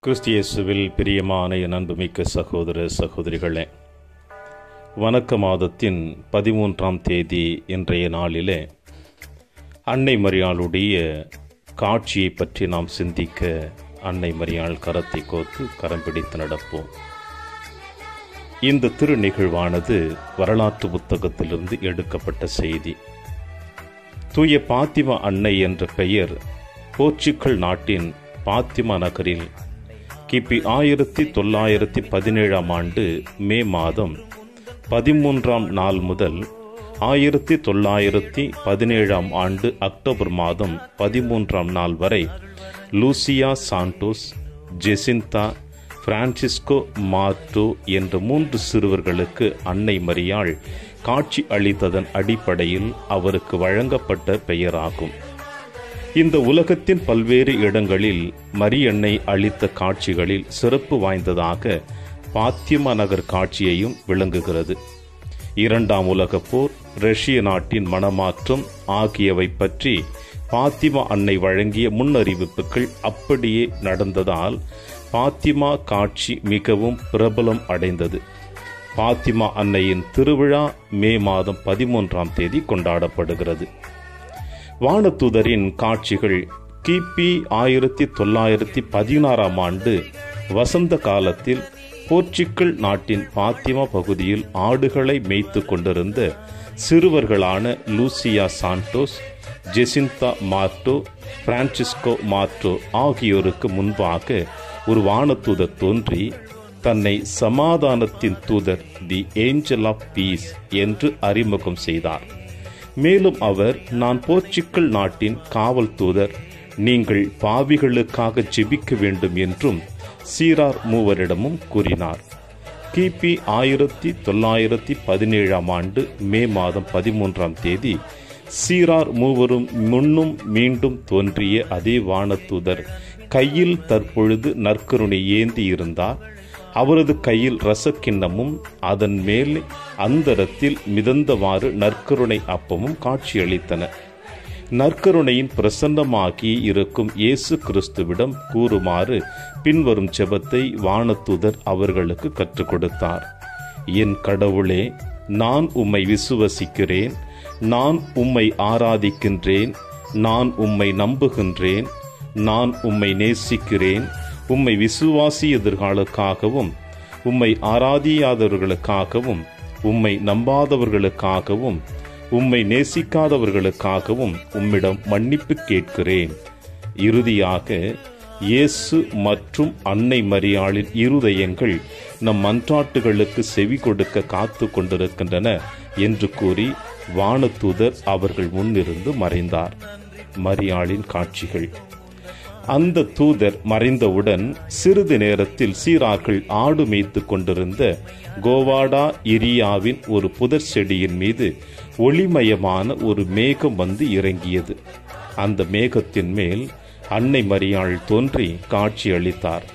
கிறிஸ்து இயேசுவில் பிரியமான என் அன்புமிக்க சகோதர சகோதரிகளே, வணக்க மாதத்தின் 13ஆம் தேதி இன்றைய நாளிலே அன்னை மரியாளுடைய காட்சியை பற்றி நாம் சிந்திக்க அன்னை மரியாள் கரத்தை கோர்த்து கரம் பிடித்து நடப்போம். இந்த திரு நிகழ்வானது வரலாற்று புத்தகத்திலிருந்து எடுக்கப்பட்ட செய்தி. தூய பாத்திமா அன்னை என்ற பெயர் போர்ச்சுகல் நாட்டின் பாத்திமா நகரில் கிபி 1917ஆம் ஆண்டு மே மாதம் 13ஆம் நாள் முதல் 1917ஆம் ஆண்டு அக்டோபர் மாதம் 13ஆம் நாள் வரை லூசியா சாண்டோஸ், ஜெசிந்தா, பிரான்சிஸ்கோ மார்டோ என்ற 3 சிறுவர்களுக்கு அன்னை மரியாள் காட்சி அளித்ததன் அடிப்படையில் அவருக்கு வழங்கப்பட்ட பெயராகும். இந்த உலகத்தின் பல்வேறு இடங்களில் மரியன்னை அளித்த காட்சிகளில் சிறப்பு வாய்ந்ததாக பாத்திமா நகர் காட்சியையும் விளங்குகிறது. 2ஆம் உலகப் போர், ரஷ்ய நாட்டின் மனமாற்றம் ஆகியவை பற்றி பாத்திமா அன்னை வழங்கிய முன்னறிவிப்புகள் அப்படியே நடந்ததால் பாத்திமா காட்சி மிகவும் பிரபலம் அடைந்தது. பாத்திமா அன்னையின் திருவிழா மே மாதம் 13ஆம் தேதி கொண்டாடப்படுகிறது. வானதூதரின் காட்சிகள் கிபி 1916ஆம் ஆண்டு வசந்த காலத்தில் போர்ச்சுகல் நாட்டின் பாத்திமா பகுதியில் ஆடுகளை மேய்த்து கொண்டிருந்த சிறுவர்களான லூசியா சாண்டோஸ், ஜெசிந்தா மார்டோ, பிரான்சிஸ்கோ மார்டோ ஆகியோருக்கு முன்பாக ஒரு வானதூதர் தோன்றி தன்னை சமாதானத்தின் தூதர், தி ஏஞ்சல் ஆஃப் பீஸ் என்று அறிமுகம் செய்தார். மேலும் அவர், நான் போர்ச்சுகல் நாட்டின் காவல் தூதர், நீங்கள் பாவிகளுக்காக ஜெபிக்க வேண்டும் என்றும் சீரார் மூவரிடமும் கூறினார். கிபி 1917ஆம் ஆண்டு மே மாதம் 13ஆம் தேதி சீரார் மூவரும் முன்னும் மீண்டும் தோன்றிய அதே வானதூதர் கையில் தற்பொழுது நற்கருணை ஏந்தி இருந்தார். அவரது கையில் ரசக்கிண்ணமும் அதன் மேல் அந்தரத்தில் மிதந்தவாறு நற்கருணை அப்பமும் காட்சியளித்தன. நற்கருணையின் பிரசன்னமாகி இருக்கும் இயேசு கிறிஸ்துவிடம் கூறுமாறு பின்வரும் ஜெபத்தை வானதூதர் அவர்களுக்கு கற்றுக் கொடுத்தார். என் கடவுளே, நான் உம்மை விசுவசிக்கிறேன், நான் உம்மை ஆராதிக்கின்றேன், நான் உம்மை நம்புகின்றேன், நான் உம்மை நேசிக்கிறேன். உம்மை விசுவாசியதற்காகவும், உம்மை ஆராதியாதவர்களுக்காகவும், உம்மை நம்பாதவர்களுக்காகவும், உம்மை நேசிக்காதவர்களுக்காகவும் உம்மிடம் மன்னிப்பு கேட்கிறேன். இறுதியாக, இயேசு மற்றும் அன்னை மரியாளின் இருதயங்கள் நம் மன்றாட்டுகளுக்கு செவி கொடுக்க காத்து கொண்டிருக்கின்றன என்று கூறி வானதூதர் அவர்கள் முன்னிருந்து மறைந்தார். மரியாளின் காட்சிகள். அந்த தூதர் மறைந்தவுடன் சிறிது நேரத்தில் சீரார்கள் ஆடு மேய்த்து கொண்டிருந்த கோவாடா இரியாவின் ஒரு புதர் செடியின் மீது ஒளிமயமான ஒரு மேகம் வந்து இறங்கியது. அந்த மேகத்தின் மேல் அன்னை மரியாள் தோன்றி காட்சி அளித்தார்.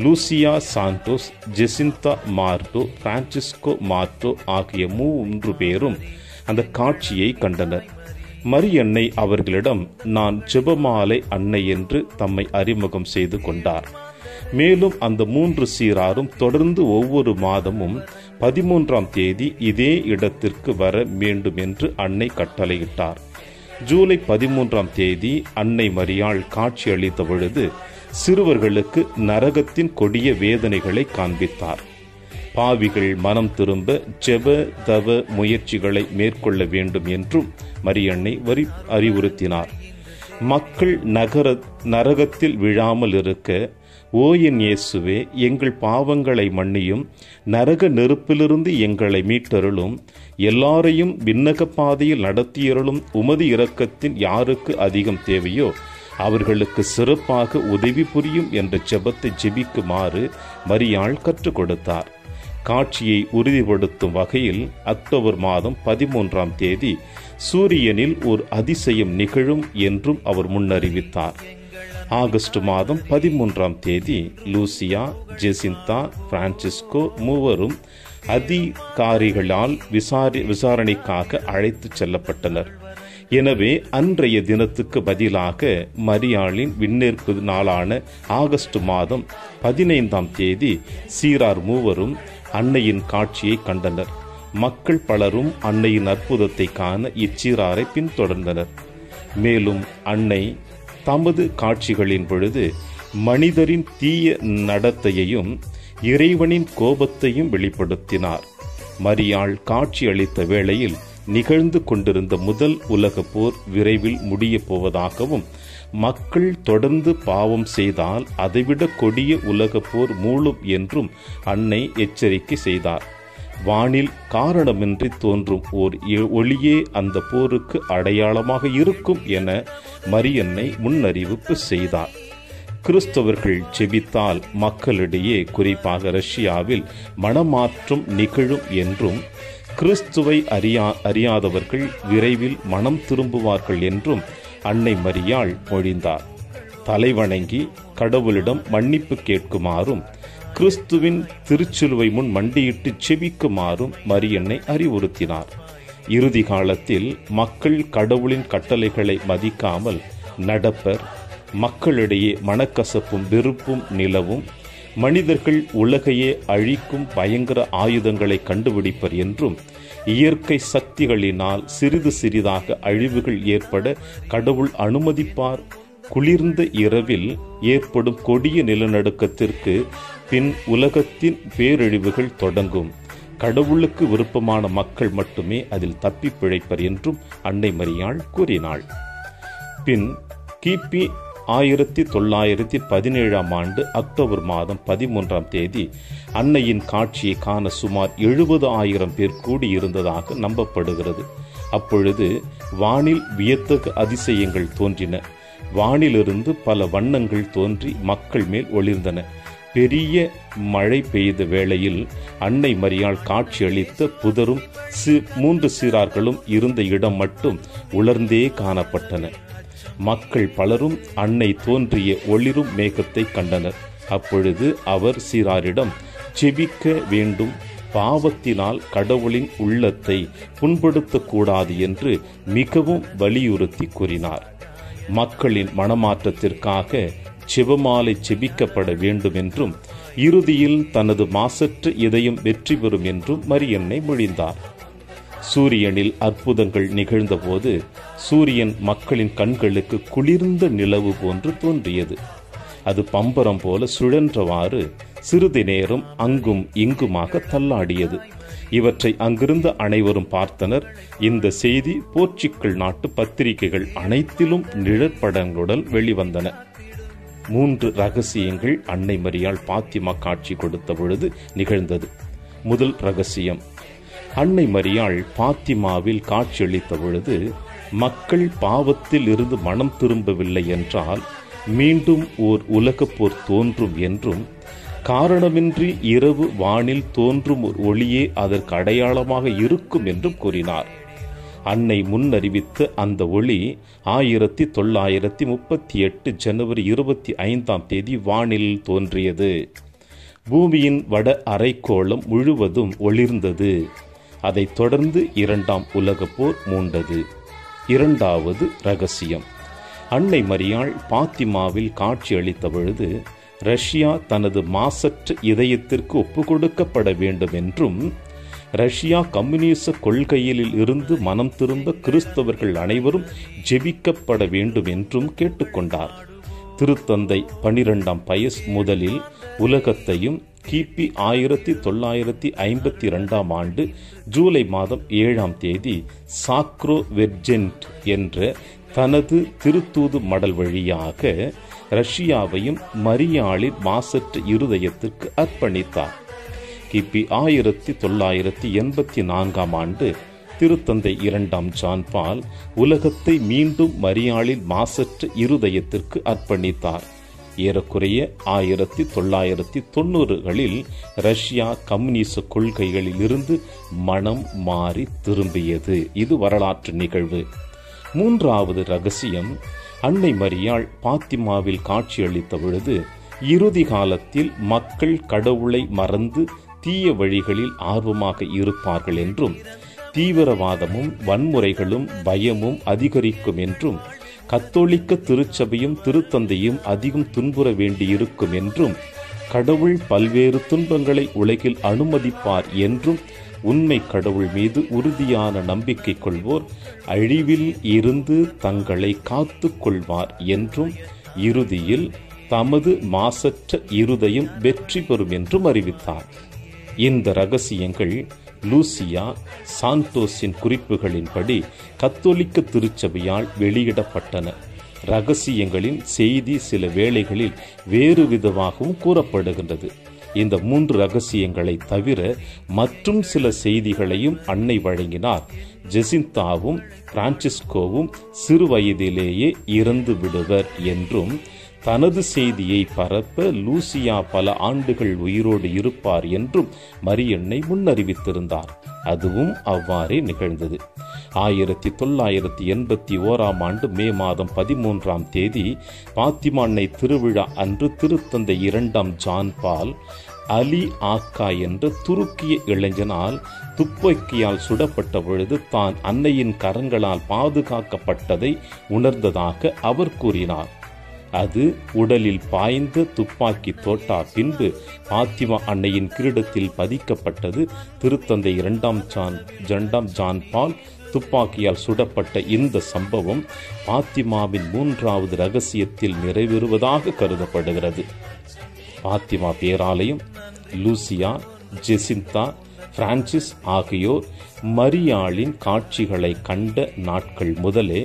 லூசியா சாண்டோஸ், ஜெசிந்தா மார்டோ, பிரான்சிஸ்கோ மார்டோ ஆகிய 3 பேரும் அந்த காட்சியை கண்டனர். மரியன்னை அவர்களிடம், நான் ஜெபமாலை அன்னை என்று தம்மை அறிமுகம் செய்து கொண்டார். மேலும் அந்த 3 சீராரும் தொடர்ந்து ஒவ்வொரு மாதமும் 13ஆம் தேதி இதே இடத்திற்கு வர வேண்டும் என்று அன்னை கட்டளையிட்டார். ஜூலை 13ஆம் தேதி அன்னை மரியாள் காட்சி அளித்த பொழுது சிறுவர்களுக்கு நரகத்தின் கொடிய வேதனைகளை காண்பித்தார். பாவிகள் மனம் திரும்ப ஜெப தவ முயற்சிகளை மேற்கொள்ள வேண்டும் என்றும் மரியன்னை அறிவுறுத்தினார். மக்கள் நரகத்தில் விழாமல் இருக்க, ஓ என் இயேசுவே, எங்கள் பாவங்களை மன்னியும், நரக நெருப்பிலிருந்து எங்களை மீட்டருளும், எல்லாரையும் விண்ணக பாதையில் நடத்தியருளும். உமது இரக்கத்தின் யாருக்கு அதிகம் தேவையோ அவர்களுக்கு சிறப்பாக உதவி புரியும் என்ற ஜெபத்தை ஜெபிக்குமாறு மரியாள் கற்றுக் கொடுத்தார். காட்சியை உறுதிப்படுத்தும் வகையில் அக்டோபர் மாதம் 13ஆம் தேதி சூரியனில் ஒரு அதிசயம் நிகழும் என்றும் அவர் முன்னறிவித்தார். ஆகஸ்ட் மாதம் 13ஆம் தேதி லூசியா, ஜெசிந்தா, பிரான்சிஸ்கோ மூவரும் அதிகாரிகளால் விசாரணைக்காக அழைத்து செல்லப்பட்டனர். எனவே அன்றைய தினத்துக்கு பதிலாக மரியாளின் விண்ணேற்பு நாளான ஆகஸ்ட் மாதம் 15ஆம் தேதி சீரார் மூவரும் அன்னையின் காட்சியை கண்டனர். மக்கள் பலரும் அன்னையின் அற்புதத்தை காண இச்சீராரை பின்தொடர்ந்தனர். மேலும் அன்னை தமது காட்சிகளின் பொழுது மனிதரின் தீய நடத்தையையும் இறைவனின் கோபத்தையும் வெளிப்படுத்தினார். மரியாள் காட்சி அளித்த வேளையில் நிகழ்ந்து கொண்டிருந்த முதல் உலக போர் விரைவில் முடிய போவதாகவும், மக்கள் தொடர்ந்து பாவம் செய்தால் அதைவிட கொடிய உலக போர் மூளும் என்றும் அன்னை எச்சரிக்கை செய்தார். வானில் காரணமின்றி தோன்றும் ஓர் ஒளியே அந்த போருக்கு அடையாளமாக இருக்கும் என மரியன்னை முன்னறிவிப்பு செய்தார். கிறிஸ்தவர்கள் செபித்தால் மக்களிடையே, குறிப்பாக ரஷ்யாவில் மனமாற்றம் நிகழும் என்றும், கிறிஸ்துவை அறியாதவர்கள் விரைவில் மனம் திரும்புவார்கள் என்றும் அன்னை மரியாள் மொழிந்தார். தலைவணங்கி கடவுளிடம் மன்னிப்பு கேட்குமாறும், கிறிஸ்துவின் திருச்சிலுவை முன் மண்டியிட்டு செபிக்குமாறும் மரியன்னை அறிவுறுத்தினார். இறுதி காலத்தில் மக்கள் கடவுளின் கட்டளைகளை மதிக்காமல் நடப்பர், மக்களிடையே மனக்கசப்பும் வெறுப்பும் நிலவும், மனிதர்கள் உலகையே அழிக்கும் பயங்கர ஆயுதங்களை கண்டுபிடிப்பர் என்றும், இயற்கை சக்திகளினால் சிறிது சிறிதாக அழிவுகள் ஏற்பட கடவுள் அனுமதிப்பார், குளிர்ந்த இரவில் ஏற்படும் கொடிய நிலநடுக்கத்திற்கு பின் உலகத்தின் பேரழிவுகள் தொடங்கும், கடவுளுக்கு விருப்பமான மக்கள் மட்டுமே அதில் தப்பி பிழைப்பர் என்றும் அன்னை மரியாள் கூறினாள். பின் கிபி 1917ஆம் ஆண்டு அக்டோபர் மாதம் 13ஆம் தேதி அன்னையின் காட்சியை காண சுமார் 70,000 பேர் கூடியிருந்ததாக நம்பப்படுகிறது. அப்பொழுது வானில் வியத்தகு அதிசயங்கள் தோன்றின. வானிலிருந்து பல வண்ணங்கள் தோன்றி மக்கள் மேல் ஒளிர்ந்தன. பெரிய மழை பெய்த வேளையில் அன்னை மரியாள் காட்சியளித்த புதரும் 3 சீரார்களும் இருந்த இடம் மட்டும் உலர்ந்தே காணப்பட்டன. மக்கள் பலரும் அன்னை தோன்றிய ஒளிரும் மேகத்தை கண்டனர். அப்பொழுது அவர் சீராரிடம் செபிக்க வேண்டும், பாவத்தினால் கடவுளின் உள்ளத்தை புண்படுத்தக்கூடாது என்று மிகவும் வலியுறுத்தி கூறினார். மக்களின் மனமாற்றத்திற்காக செபமாலை செபிக்கப்பட வேண்டும் என்றும், இறுதியில் தனது மாசற்ற இதயம் வெற்றி பெறும் என்றும் மரியன்னை மொழிந்தார். சூரியனில் அற்புதங்கள் நிகழ்ந்தபோது சூரியன் மக்களின் கண்களுக்கு குளிர்ந்த நிலவு போன்று தோன்றியது. அது பம்பரம் போல சுழன்றவாறு சிறிது நேரம் அங்கும் இங்குமாக தள்ளாடியது. இவற்றை அங்கிருந்த அனைவரும் பார்த்தனர். இந்த செய்தி போர்ச்சுகல் நாட்டு பத்திரிகைகள் அனைத்திலும் நிழற்படங்களுடன் வெளிவந்தன. 3 ரகசியங்கள் அன்னை மரியாள் பாத்திமா காட்சி கொடுத்த பொழுது நிகழ்ந்தது. முதல் ரகசியம், அன்னை மரியாள் பாத்திமாவில் காட்சியளித்த பொழுது மக்கள் பாவத்தில் இருந்து மனம் திரும்பவில்லை என்றால் மீண்டும் ஓர் உலகப் போர் தோன்றும் என்றும், காரணமின்றி இரவு வானில் தோன்றும் ஒரு ஒளியே அதற்கு அடையாளமாக இருக்கும் என்றும் கூறினார். அன்னை முன்னறிவித்த அந்த ஒளி 1938 ஜனவரி 25ஆம் தேதி வானில் தோன்றியது. பூமியின் வட அரைக்கோளம் முழுவதும் ஒளிர்ந்தது. அதைத் தொடர்ந்து 2ஆம் உலகப் போர் மூண்டது. 2வது ரகசியம், அன்னை மரியாள் பாத்திமாவில் காட்சியளித்த பொழுது ரஷ்யா தனது மாசற்ற இதயத்திற்கு ஒப்பு கொடுக்கப்பட வேண்டும் என்றும், ரஷ்யா கம்யூனிச கொள்கையில் இருந்து மனம் திரும்ப கிறிஸ்தவர்கள் அனைவரும் ஜெபிக்கப்பட வேண்டும் என்றும் கேட்டுக்கொண்டார். திருத்தந்தை 12ஆம் பயஸ் முதலில் உலகத்தையும் கிபி 1952ஆம் ஆண்டு ஜூலை மாதம் 7ஆம் தேதி சாக்ரோ வெர்ஜென்ட் என்ற தனது திருத்தூது மடல் வழியாக ரஷ்யாவையும் மரியாளின் மாசற்ற இருதயத்திற்கு அர்ப்பணித்தார். கிபி 1984ஆம் ஆண்டு திருத்தந்தை 2ஆம் ஜான் பால் உலகத்தை மீண்டும் மரியாளின் மாசற்ற இருதயத்திற்கு அர்ப்பணித்தார். ஏறக்குறைய 1990களில் ரஷ்யா கம்யூனிச கொள்கைகளில் இருந்து மனம் மாறி திரும்பியது. இது வரலாற்று நிகழ்வு. 3வது ரகசியம், அன்னை மரியாள் பாத்திமாவில் காட்சியளித்த பொழுது இறுதி காலத்தில் மக்கள் கடவுளை மறந்து தீய வழிகளில் ஆர்வமாக இருப்பார்கள் என்றும், தீவிரவாதமும் வன்முறைகளும் பயமும் அதிகரிக்கும் என்றும் கத்தோலிக்க திருச்சபையும் திருத்தந்தையும் அதிகம் துன்புற வேண்டியிருக்கும் என்றும் கடவுள் பல்வேறு துன்பங்களை உலகில் அனுமதிப்பார் என்றும் உண்மை கடவுள் மீது உறுதியான நம்பிக்கை கொள்வோர் அழிவில் இருந்து தங்களை காத்து கொள்வார் என்றும் இறுதியில் தமது மாசற்ற இருதயம் வெற்றி பெறும் என்றும் அறிவித்தார். இந்த இரகசியங்கள் லூசியா சான்டோஸின் குறிப்புகளின்படி கத்தோலிக்க திருச்சபையால் வெளியிடப்பட்டன. இரகசியங்களின் செய்தி சில வேளைகளில் வேறு விதமாகவும் கூறப்படுகின்றது. இந்த 3 இரகசியங்களை தவிர மற்றும் சில செய்திகளையும் அன்னை வழங்கினார். ஜெசிந்தாவும் பிரான்சிஸ்கோவும் சிறு வயதிலேயே இறந்து விடுவர் என்றும் தனது செய்தியை பரப்ப லூசியா பல ஆண்டுகள் உயிரோடு இருப்பார் என்றும் மரியன்னை முன்னறிவித்திருந்தார். அதுவும் அவ்வாறே நிகழ்ந்தது. 1981 மே மாதம் 13ஆம் தேதி பாத்திமா அன்னை திருவிழா அன்று திருத்தந்தை 2ஆம் ஜான் பால் அலி ஆக்கா என்ற துருக்கிய இளைஞனால் துப்பாக்கியால் சுடப்பட்ட பொழுது தான் அன்னையின் கரங்களால் பாதுகாக்கப்பட்டதை உணர்ந்ததாக அவர் கூறினார். அது உடலில் பாய்ந்த துப்பாக்கி தோட்டா பின்பு பாத்திமா அன்னையின் கிரீடத்தில் பதிக்கப்பட்டது. திருத்தந்தை 2ஆம் ஜான் பால் துப்பாக்கியால் சுடப்பட்ட இந்த சம்பவம் பாத்திமாவின் 3வது இரகசியத்தில் நிறைவேறுவதாக கருதப்படுகிறது. பாத்திமா பேராலயம், லூசியா, ஜெசிந்தா, பிரான்சிஸ் ஆகியோர் மரியாளின் காட்சிகளை கண்ட நாட்கள் முதலே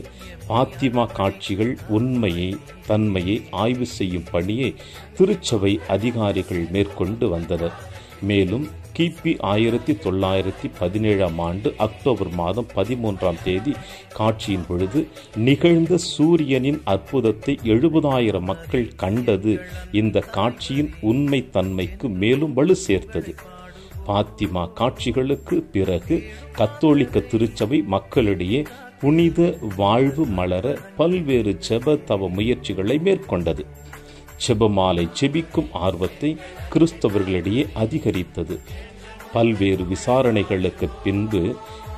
பாத்திமா காட்சிகள் உண்மையை தன்மையை ஆய்வு செய்யும் பணியை திருச்சபை அதிகாரிகள் மேற்கொண்டு வந்தனர். மேலும் கிபி 1917 அக்டோபர் மாதம் 13ஆம் தேதி காட்சியின் பொழுது நிகழ்ந்த சூரியனின் அற்புதத்தை 70,000 மக்கள் கண்டது இந்த காட்சியின் உண்மை தன்மைக்கு மேலும் வலு சேர்த்தது. பாத்திமா காட்சிகளுக்கு பிறகு கத்தோலிக்க திருச்சபை மக்களிடையே புனித வாழ்வு மலர பல்வேறு ஜெப தவ முயற்சிகளை மேற்கொண்டது. ஜெபமாலை ஜெபிக்கும் ஆர்வத்தை கிறிஸ்தவர்களிடையே அதிகரித்தது. பல்வேறு விசாரணைகளுக்கு பின்பு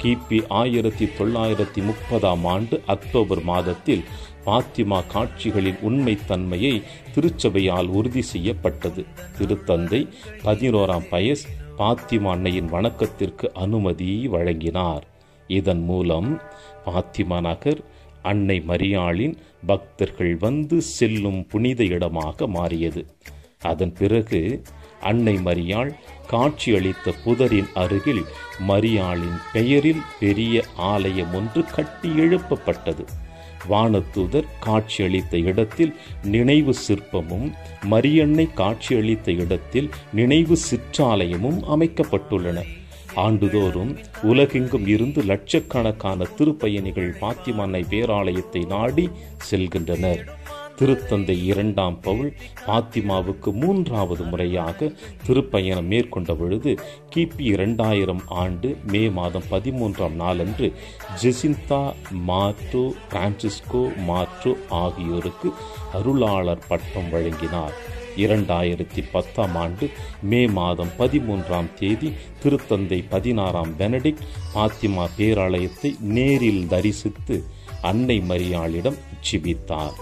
கிபி 1930 அக்டோபர் மாதத்தில் பாத்திமா காட்சிகளின் உண்மை தன்மையை திருச்சபையால் உறுதி செய்யப்பட்டது. திருத்தந்தை 11ஆம் பயஸ் பாத்திமா அன்னையின் வணக்கத்திற்கு அனுமதி வழங்கினார். இதன் மூலம் பாத்திமா நகர் அன்னை மரியாளின் பக்தர்கள் வந்து செல்லும் புனித இடமாக மாறியது. அதன் பிறகு அன்னை மரியாள் காட்சியளித்த புதரின் அருகில் மரியாளின் பெயரில் பெரிய ஆலயம் ஒன்று கட்டி எழுப்பப்பட்டது. வானதூதர் காட்சியளித்த இடத்தில் நினைவு சிற்பமும் மரியன்னை காட்சியளித்த இடத்தில் நினைவு சிற்றாலயமும் அமைக்கப்பட்டுள்ளன. ஆண்டுதோறும் உலகெங்கும் இருந்து லட்சக்கணக்கான திருப்பயணிகள் பாத்திமா அன்னை பேராலயத்தை நாடி செல்கின்றனர். திருத்தந்தை 2ஆம் பவுல் பாத்திமாவுக்கு 3வது முறையாக திருப்பயணம் மேற்கொண்ட பொழுது கிபி 2000 மே மாதம் 13ஆம் நாளன்று ஜெசிந்தா மார்டோ, பிரான்சிஸ்கோ மார்டோ ஆகியோருக்கு அருளாளர் பட்டம் வழங்கினார். 2010 மே மாதம் 13ஆம் தேதி திருத்தந்தை 16ஆம் பெனடிக்ட் பாத்திமா பேராலயத்தை நேரில் தரிசித்து அன்னை மரியாளிடம் ஜெபித்தார்.